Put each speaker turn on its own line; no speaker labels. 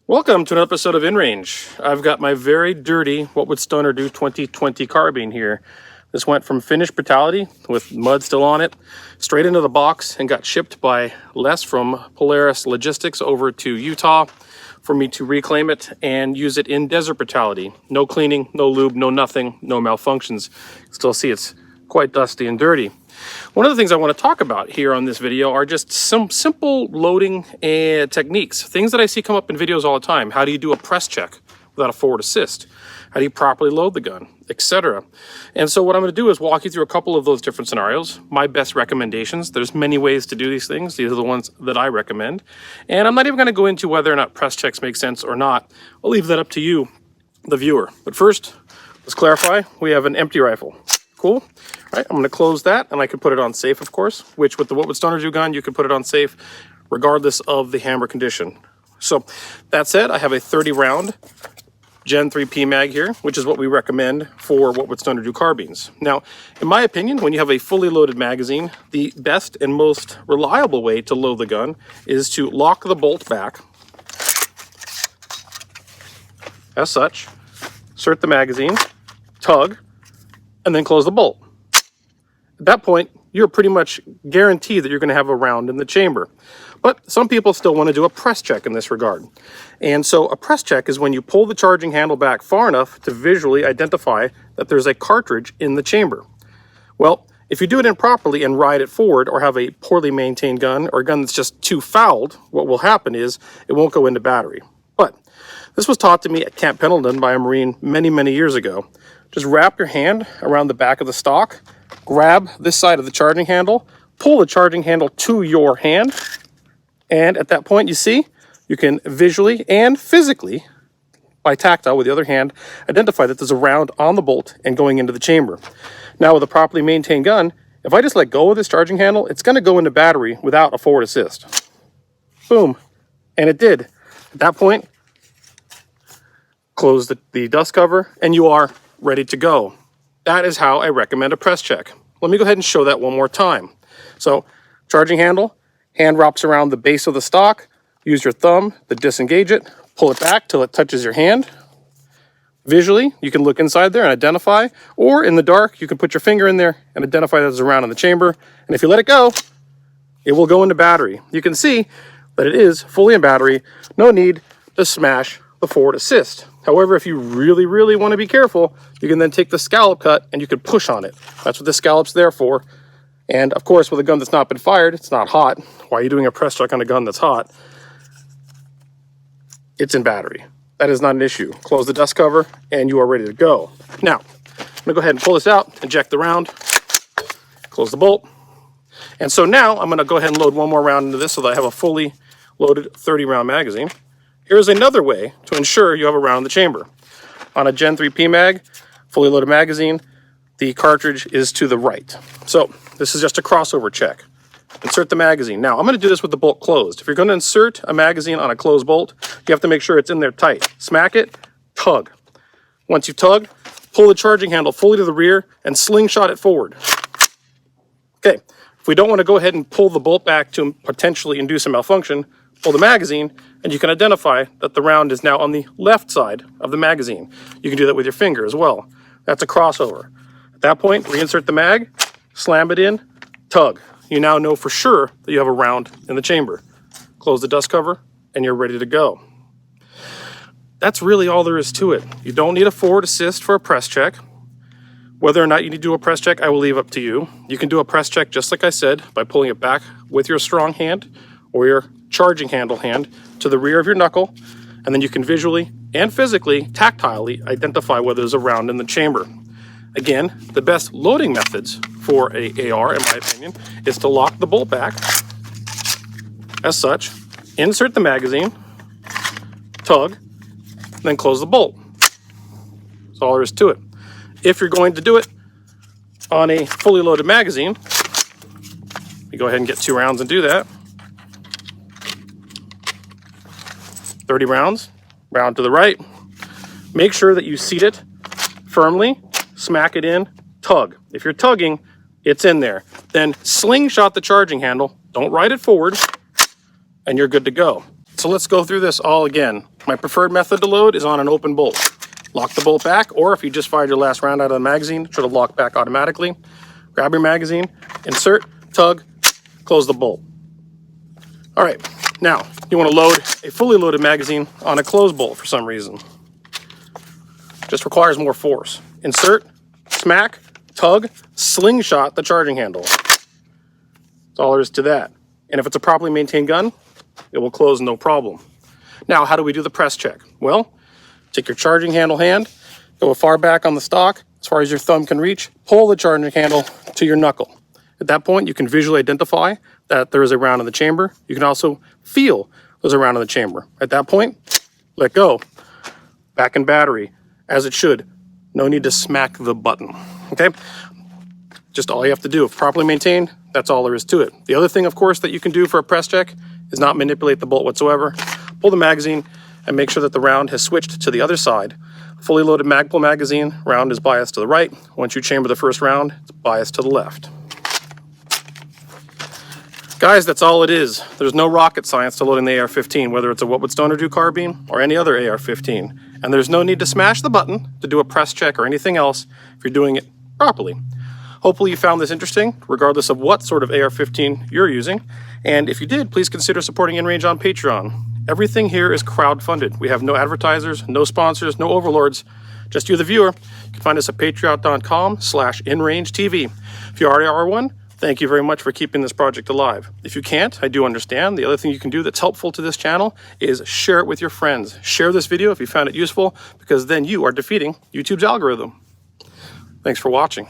Welcome to an episode of InRange. I've got my very dirty What Would Stoner Do 2020 carbine here. This went from finished brutality with mud still on it, straight into the box and got shipped by Les from Polaris Logistics over to Utah for me to reclaim it and use it in desert brutality. No cleaning, no lube, no nothing, no malfunctions. Still see it's quite dusty and dirty. One of the things I want to talk about here on this video are just some simple loading techniques, things that I see come up in videos all the time. How do you do a press check without a forward assist? How do you properly load the gun, etc.? And so what I'm going to do is walk you through a couple of those different scenarios, my best recommendations. There's many ways to do these things. These are the ones that I recommend. And I'm not even going to go into whether or not press checks make sense or not. I'll leave that up to you, the viewer. But first, let's clarify, we have an empty rifle. Cool. All right, I'm going to close that, and I can put it on safe, of course, which with the What Would Stoner Do gun, you can put it on safe regardless of the hammer condition. So that said, I have a 30 round Gen 3P mag here, which is what we recommend for What Would Stoner Do carbines. Now, in my opinion, when you have a fully loaded magazine, the best and most reliable way to load the gun is to lock the bolt back as such, insert the magazine, tug, and then close the bolt. At that point, you're pretty much guaranteed that you're going to have a round in the chamber. But some people still want to do a press check in this regard. And so a press check is when you pull the charging handle back far enough to visually identify that there's a cartridge in the chamber. Well, if you do it improperly and ride it forward, or have a poorly maintained gun, or a gun that's just too fouled, what will happen is it won't go into battery. But this was taught to me at Camp Pendleton by a Marine many, many years ago. Just wrap your hand around the back of the stock, grab this side of the charging handle, pull the charging handle to your hand, and at that point, you see, you can visually and physically, by tactile with the other hand, identify that there's a round on the bolt and going into the chamber. Now with a properly maintained gun, if I just let go of this charging handle, it's going to go into battery without a forward assist. Boom. And it did. At that point, close the dust cover and you are ready to go. That is how I recommend a press check. Let me go ahead and show that one more time. So, charging handle, hand wraps around the base of the stock, use your thumb to disengage it, pull it back till it touches your hand. Visually, you can look inside there and identify, or in the dark, you can put your finger in there and identify that there's a round in the chamber. And if you let it go, it will go into battery. You can see that it is fully in battery, no need to smash the forward assist. However, if you really, really want to be careful, you can then take the scallop cut and you can push on it. That's what the scallop's there for. And of course, with a gun that's not been fired, it's not hot. Why are you doing a press check on a gun that's hot? It's in battery. That is not an issue. Close the dust cover and you are ready to go. Now, I'm gonna go ahead and pull this out, eject the round, close the bolt. And so now I'm gonna go ahead and load one more round into this so that I have a fully loaded 30 round magazine. Here's another way to ensure you have a round in the chamber. On a Gen 3P mag, fully loaded magazine, the cartridge is to the right. So this is just a crossover check. Insert the magazine. Now I'm going to do this with the bolt closed. If you're going to insert a magazine on a closed bolt, you have to make sure it's in there tight. Smack it, tug. Once you tug, pull the charging handle fully to the rear and slingshot it forward. Okay, if we don't want to go ahead and pull the bolt back to potentially induce a malfunction, pull the magazine, and you can identify that the round is now on the left side of the magazine. You can do that with your finger as well. That's a crossover. At that point, reinsert the mag, slam it in, tug. You now know for sure that you have a round in the chamber. Close the dust cover, and you're ready to go. That's really all there is to it. You don't need a forward assist for a press check. Whether or not you need to do a press check, I will leave up to you. You can do a press check, just like I said, by pulling it back with your strong hand or your charging handle hand to the rear of your knuckle, and then you can visually and physically, tactilely identify whether there's a round in the chamber. Again, the best loading methods for a AR, in my opinion, is to lock the bolt back as such, insert the magazine, tug, then close the bolt. That's all there is to it. If you're going to do it on a fully loaded magazine, you go ahead and get 2 rounds and do that. 30 rounds, round to the right. Make sure that you seat it firmly, smack it in, tug. If you're tugging, it's in there. Then slingshot the charging handle, don't ride it forward, and you're good to go. So let's go through this all again. My preferred method to load is on an open bolt. Lock the bolt back, or if you just fired your last round out of the magazine, it should have locked back automatically. Grab your magazine, insert, tug, close the bolt. All right, now you want to load a fully loaded magazine on a closed bolt for some reason. Just requires more force. Insert, smack, tug, slingshot the charging handle. That's all there is to that. And if it's a properly maintained gun, it will close no problem. Now, how do we do the press check? Well, take your charging handle hand, go as far back on the stock, as far as your thumb can reach, pull the charging handle to your knuckle. At that point, you can visually identify that there is a round in the chamber. You can also feel there's a round in the chamber. At that point, let go. Back in battery, as it should. No need to smack the button, okay? Just all you have to do. If properly maintained, that's all there is to it. The other thing, of course, that you can do for a press check is not manipulate the bolt whatsoever. Pull the magazine and make sure that the round has switched to the other side. Fully loaded Magpul magazine, round is biased to the right. Once you chamber the first round, it's biased to the left. Guys, that's all it is. There's no rocket science to loading the AR-15, whether it's a What Would Stoner Do carbine or any other AR-15. And there's no need to smash the button to do a press check or anything else if you're doing it properly. Hopefully you found this interesting, regardless of what sort of AR-15 you're using. And if you did, please consider supporting InRange on Patreon. Everything here is crowd-funded. We have no advertisers, no sponsors, no overlords, just you, the viewer. You can find us at patreon.com/InRangeTV. If you already are one, thank you very much for keeping this project alive. If you can't, I do understand. The other thing you can do that's helpful to this channel is share it with your friends. Share this video if you found it useful, because then you are defeating YouTube's algorithm. Thanks for watching.